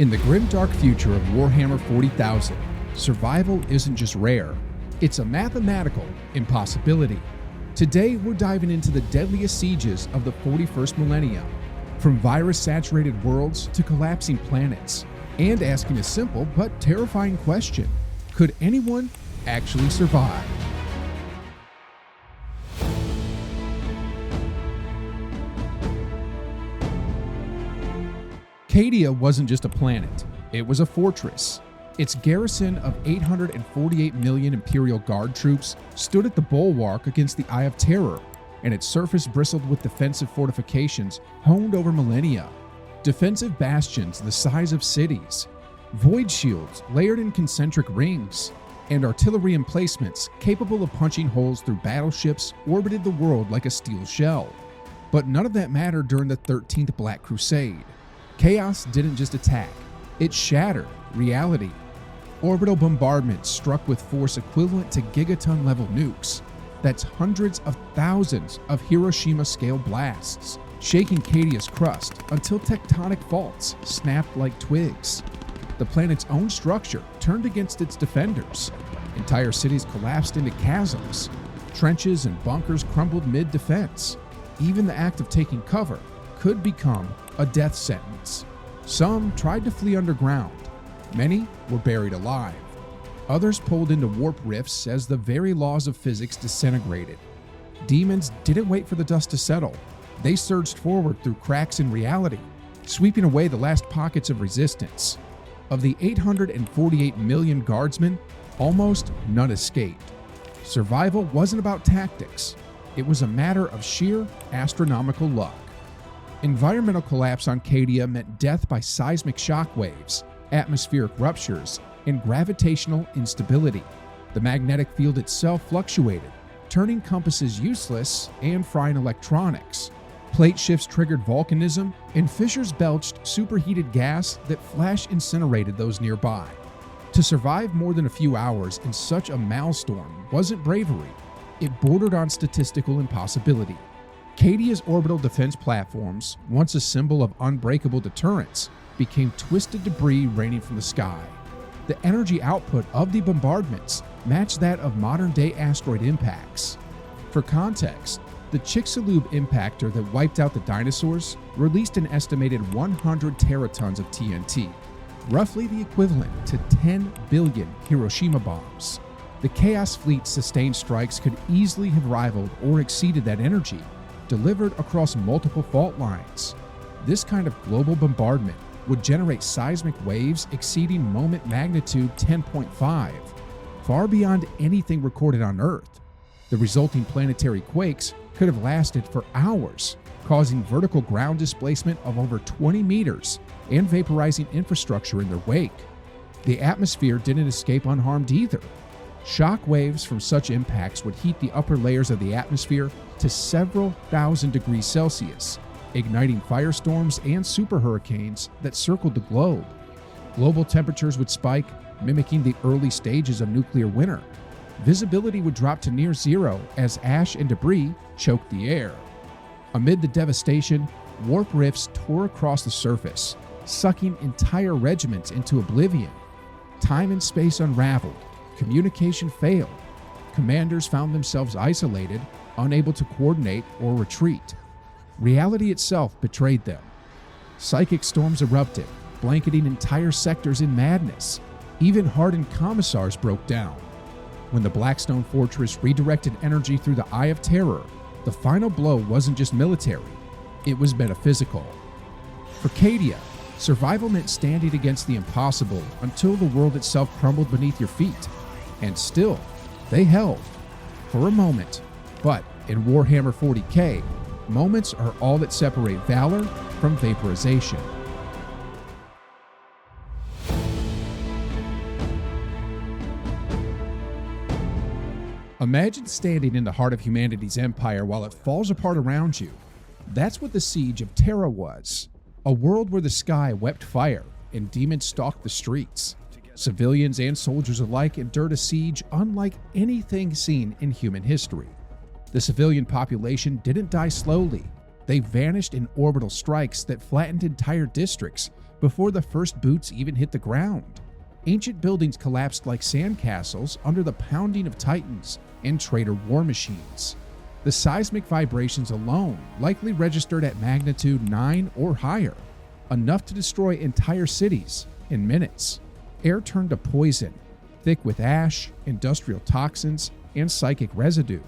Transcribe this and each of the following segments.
In the grimdark future of Warhammer 40,000, survival isn't just rare, it's a mathematical impossibility. Today, we're diving into the deadliest sieges of the 41st millennium, from virus-saturated worlds to collapsing planets, and asking a simple but terrifying question: could anyone actually survive? Cadia wasn't just a planet, it was a fortress. Its garrison of 848 million Imperial Guard troops stood at the bulwark against the Eye of Terror, and its surface bristled with defensive fortifications honed over millennia, defensive bastions the size of cities, void shields layered in concentric rings, and artillery emplacements capable of punching holes through battleships orbited the world like a steel shell. But none of that mattered during the 13th Black Crusade. Chaos didn't just attack, it shattered reality. Orbital bombardments struck with force equivalent to gigaton-level nukes. That's hundreds of thousands of Hiroshima-scale blasts, shaking Cadia's crust until tectonic faults snapped like twigs. The planet's own structure turned against its defenders. Entire cities collapsed into chasms. Trenches and bunkers crumbled mid-defense. Even the act of taking cover could become a death sentence. Some tried to flee underground. Many were buried alive. Others pulled into warp rifts as the very laws of physics disintegrated. Demons didn't wait for the dust to settle. They surged forward through cracks in reality, sweeping away the last pockets of resistance. Of the 848 million guardsmen, almost none escaped. Survival wasn't about tactics. It was a matter of sheer astronomical luck. Environmental collapse on Cadia meant death by seismic shockwaves, atmospheric ruptures, and gravitational instability. The magnetic field itself fluctuated, turning compasses useless and frying electronics. Plate shifts triggered volcanism, and fissures belched superheated gas that flash incinerated those nearby. To survive more than a few hours in such a maelstrom wasn't bravery, it bordered on statistical impossibility. Cadia's orbital defense platforms, once a symbol of unbreakable deterrence, became twisted debris raining from the sky. The energy output of the bombardments matched that of modern-day asteroid impacts. For context, the Chicxulub impactor that wiped out the dinosaurs released an estimated 100 teratons of TNT, roughly the equivalent to 10 billion Hiroshima bombs. The Chaos Fleet's sustained strikes could easily have rivaled or exceeded that energy, delivered across multiple fault lines. This kind of global bombardment would generate seismic waves exceeding moment magnitude 10.5, far beyond anything recorded on Earth. The resulting planetary quakes could have lasted for hours, causing vertical ground displacement of over 20 meters and vaporizing infrastructure in their wake. The atmosphere didn't escape unharmed either. Shock waves from such impacts would heat the upper layers of the atmosphere to several thousand degrees Celsius, igniting firestorms and super hurricanes that circled the globe. Global temperatures would spike, mimicking the early stages of nuclear winter. Visibility would drop to near zero as ash and debris choked the air. Amid the devastation, warp rifts tore across the surface, sucking entire regiments into oblivion. Time and space unraveled. Communication failed. Commanders found themselves isolated, unable to coordinate or retreat. Reality itself betrayed them. Psychic storms erupted, blanketing entire sectors in madness. Even hardened commissars broke down. When the Blackstone Fortress redirected energy through the Eye of Terror, the final blow wasn't just military, it was metaphysical. For Cadia, survival meant standing against the impossible until the world itself crumbled beneath your feet. And still, they held. For a moment. But in Warhammer 40K, moments are all that separate valor from vaporization. Imagine standing in the heart of humanity's empire while it falls apart around you. That's what the Siege of Terra was. A world where the sky wept fire and demons stalked the streets. Civilians and soldiers alike endured a siege unlike anything seen in human history. The civilian population didn't die slowly. They vanished in orbital strikes that flattened entire districts before the first boots even hit the ground. Ancient buildings collapsed like sandcastles under the pounding of titans and traitor war machines. The seismic vibrations alone likely registered at magnitude 9 or higher, enough to destroy entire cities in minutes. Air turned to poison, thick with ash, industrial toxins, and psychic residue.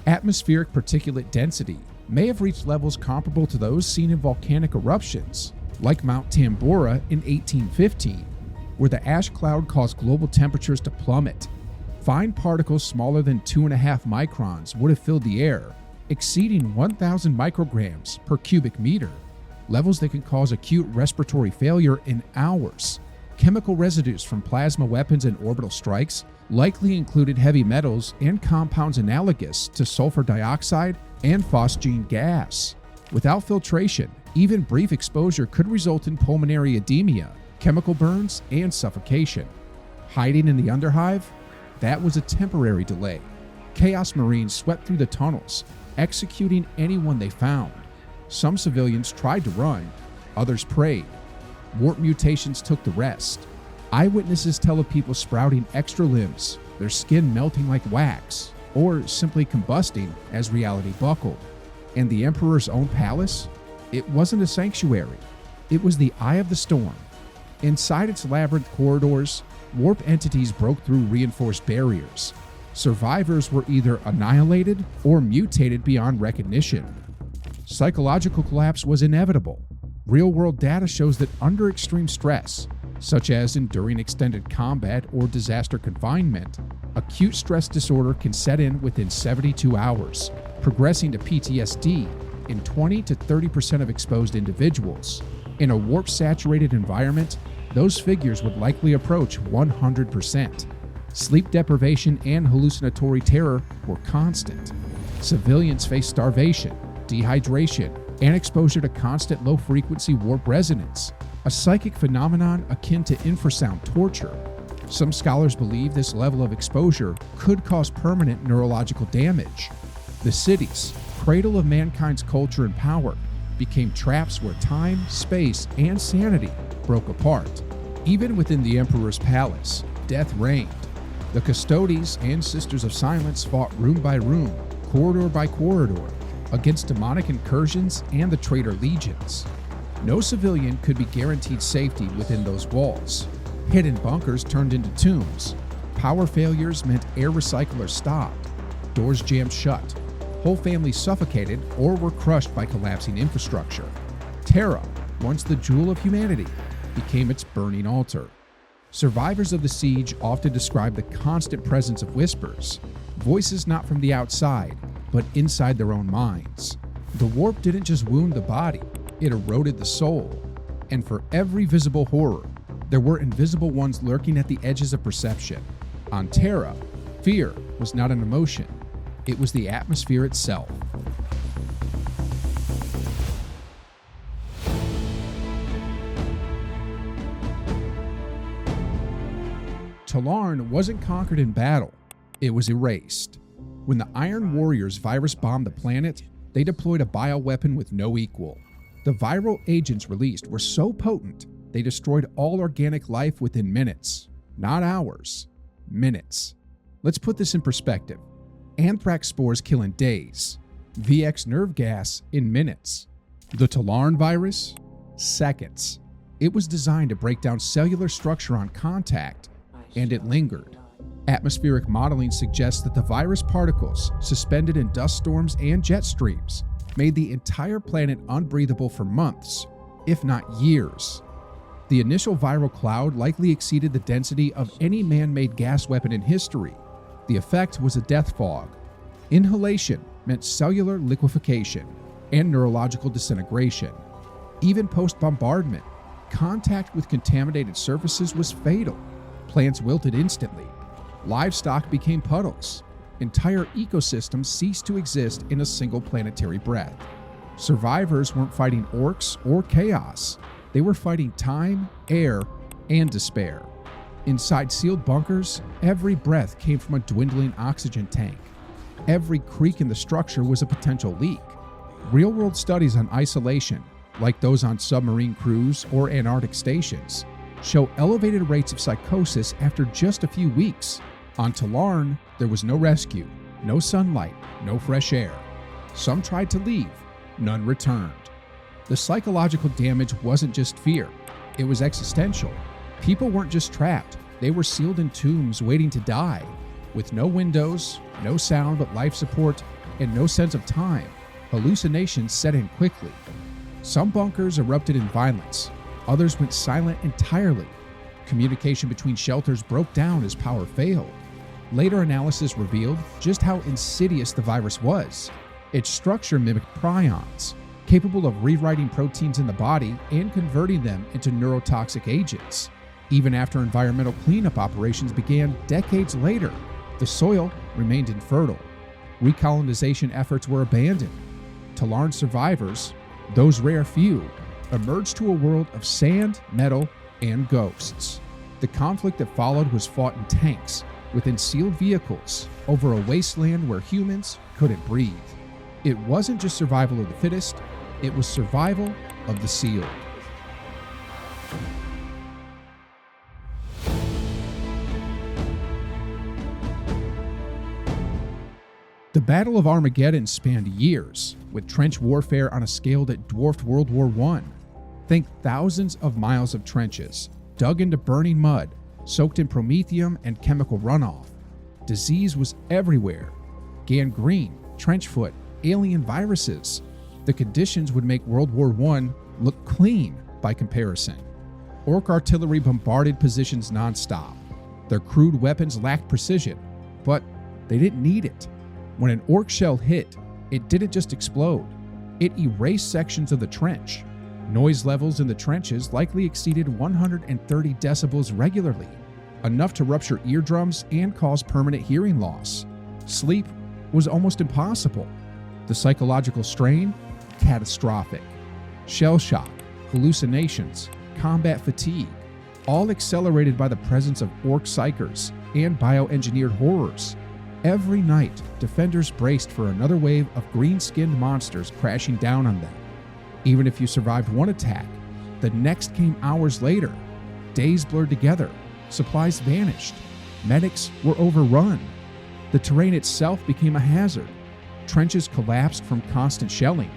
Atmospheric particulate density may have reached levels comparable to those seen in volcanic eruptions, like Mount Tambora in 1815, where the ash cloud caused global temperatures to plummet. Fine particles smaller than 2.5 microns would have filled the air, exceeding 1,000 micrograms per cubic meter, levels that can cause acute respiratory failure in hours. Chemical residues from plasma weapons and orbital strikes likely included heavy metals and compounds analogous to sulfur dioxide and phosgene gas. Without filtration, even brief exposure could result in pulmonary edema, chemical burns, and suffocation. Hiding in the underhive? That was a temporary delay. Chaos Marines swept through the tunnels, executing anyone they found. Some civilians tried to run, others prayed. Warp mutations took the rest. Eyewitnesses tell of people sprouting extra limbs, their skin melting like wax, or simply combusting as reality buckled. And the Emperor's own palace? It wasn't a sanctuary. It was the eye of the storm. Inside its labyrinth corridors, warp entities broke through reinforced barriers. Survivors were either annihilated or mutated beyond recognition. Psychological collapse was inevitable. Real-world data shows that under extreme stress, such as enduring extended combat or disaster confinement, acute stress disorder can set in within 72 hours, progressing to PTSD in 20 to 30% of exposed individuals. In a warp-saturated environment, those figures would likely approach 100%. Sleep deprivation and hallucinatory terror were constant. Civilians faced starvation, dehydration, and exposure to constant low-frequency warp resonance, a psychic phenomenon akin to infrasound torture. Some scholars believe this level of exposure could cause permanent neurological damage. The cities, cradle of mankind's culture and power, became traps where time, space, and sanity broke apart. Even within the Emperor's palace, death reigned. The Custodes and Sisters of Silence fought room by room, corridor by corridor, against demonic incursions and the traitor legions. No civilian could be guaranteed safety within those walls. Hidden bunkers turned into tombs. Power failures meant air recyclers stopped. Doors jammed shut. Whole families suffocated or were crushed by collapsing infrastructure. Terra, once the jewel of humanity, became its burning altar. Survivors of the siege often describe the constant presence of whispers, voices not from the outside, but inside their own minds. The warp didn't just wound the body, it eroded the soul. And for every visible horror, there were invisible ones lurking at the edges of perception. On Terra, fear was not an emotion, it was the atmosphere itself. Tallarn wasn't conquered in battle, it was erased. When the Iron Warriors virus bombed the planet, they deployed a bioweapon with no equal. The viral agents released were so potent, they destroyed all organic life within minutes. Not hours, minutes. Let's put this in perspective. Anthrax spores kill in days. VX nerve gas in minutes. The Tallarn virus? Seconds. It was designed to break down cellular structure on contact, and it lingered. Atmospheric modeling suggests that the virus particles, suspended in dust storms and jet streams, made the entire planet unbreathable for months, if not years. The initial viral cloud likely exceeded the density of any man-made gas weapon in history. The effect was a death fog. Inhalation meant cellular liquefaction and neurological disintegration. Even post-bombardment, contact with contaminated surfaces was fatal. Plants wilted instantly. Livestock became puddles. Entire ecosystems ceased to exist in a single planetary breath. Survivors weren't fighting orks or chaos. They were fighting time, air, and despair. Inside sealed bunkers, every breath came from a dwindling oxygen tank. Every creak in the structure was a potential leak. Real-world studies on isolation, like those on submarine crews or Antarctic stations, show elevated rates of psychosis after just a few weeks. On Tallarn, there was no rescue, no sunlight, no fresh air. Some tried to leave, none returned. The psychological damage wasn't just fear, it was existential. People weren't just trapped, they were sealed in tombs waiting to die. With no windows, no sound but life support, and no sense of time, hallucinations set in quickly. Some bunkers erupted in violence, others went silent entirely. Communication between shelters broke down as power failed. Later analysis revealed just how insidious the virus was. Its structure mimicked prions, capable of rewriting proteins in the body and converting them into neurotoxic agents. Even after environmental cleanup operations began decades later, the soil remained infertile. Recolonization efforts were abandoned. Tallarn survivors, those rare few, emerged to a world of sand, metal, and ghosts. The conflict that followed was fought in tanks, within sealed vehicles, over a wasteland where humans couldn't breathe. It wasn't just survival of the fittest, it was survival of the sealed. The Battle of Armageddon spanned years, with trench warfare on a scale that dwarfed World War I. Think thousands of miles of trenches, dug into burning mud, soaked in promethium and chemical runoff. Disease was everywhere. Gangrene, trench foot, alien viruses. The conditions would make World War I look clean by comparison. Ork artillery bombarded positions nonstop. Their crude weapons lacked precision, but they didn't need it. When an ork shell hit, it didn't just explode. It erased sections of the trench. Noise levels in the trenches likely exceeded 130 decibels regularly, enough to rupture eardrums and cause permanent hearing loss. Sleep was almost impossible. The psychological strain? Catastrophic. Shell shock, hallucinations, combat fatigue, all accelerated by the presence of ork psychers and bioengineered horrors. Every night, defenders braced for another wave of green-skinned monsters crashing down on them. Even if you survived one attack, the next came hours later. Days blurred together, supplies vanished, medics were overrun. The terrain itself became a hazard. Trenches collapsed from constant shelling.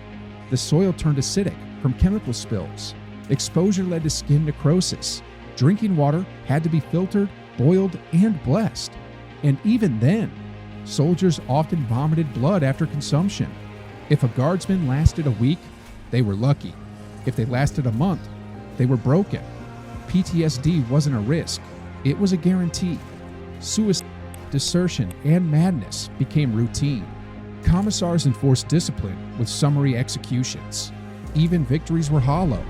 The soil turned acidic from chemical spills. Exposure led to skin necrosis. Drinking water had to be filtered, boiled, and blessed. And even then, soldiers often vomited blood after consumption. If a guardsman lasted a week, they were lucky. If they lasted a month, they were broken. PTSD wasn't a risk, it was a guarantee. Suicide, desertion, and madness became routine. Commissars enforced discipline with summary executions. Even victories were hollow.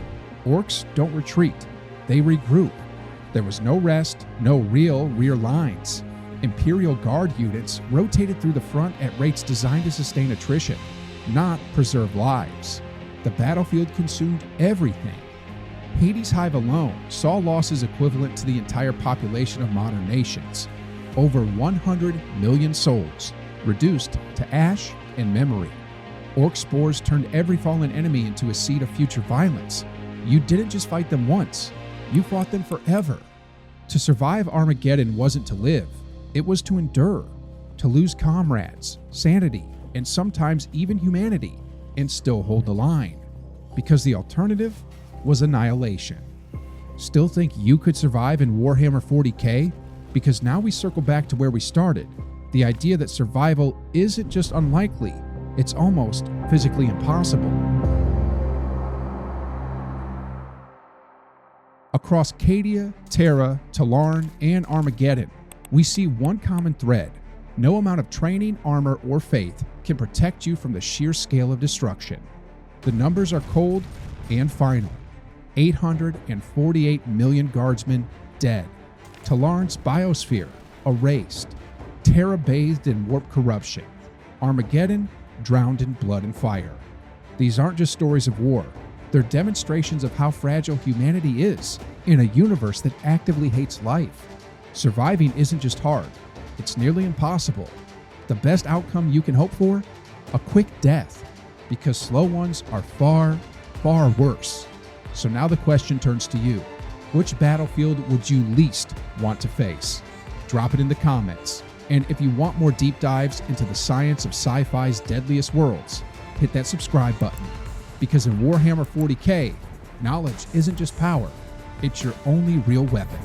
Orks don't retreat, they regroup. There was no rest, no real rear lines. Imperial Guard units rotated through the front at rates designed to sustain attrition, not preserve lives. The battlefield consumed everything. Hades Hive alone saw losses equivalent to the entire population of modern nations. Over 100 million souls, reduced to ash and memory. Ork spores turned every fallen enemy into a seed of future violence. You didn't just fight them once, you fought them forever. To survive Armageddon wasn't to live, it was to endure, to lose comrades, sanity, and sometimes even humanity, and still hold the line. Because the alternative was annihilation. Still think you could survive in Warhammer 40K? Because now we circle back to where we started. The idea that survival isn't just unlikely, it's almost physically impossible. Across Cadia, Terra, Tallarn, and Armageddon, we see one common thread. No amount of training, armor, or faith can protect you from the sheer scale of destruction. The numbers are cold and final. 848 million guardsmen dead. Tallarn's biosphere erased. Terra bathed in warp corruption. Armageddon drowned in blood and fire. These aren't just stories of war. They're demonstrations of how fragile humanity is in a universe that actively hates life. Surviving isn't just hard, it's nearly impossible. The best outcome you can hope for? A quick death. because slow ones are far, far worse. So now the question turns to you. Which battlefield would you least want to face? Drop it in the comments. And if you want more deep dives into the science of sci-fi's deadliest worlds, hit that subscribe button. Because in Warhammer 40K, knowledge isn't just power, it's your only real weapon.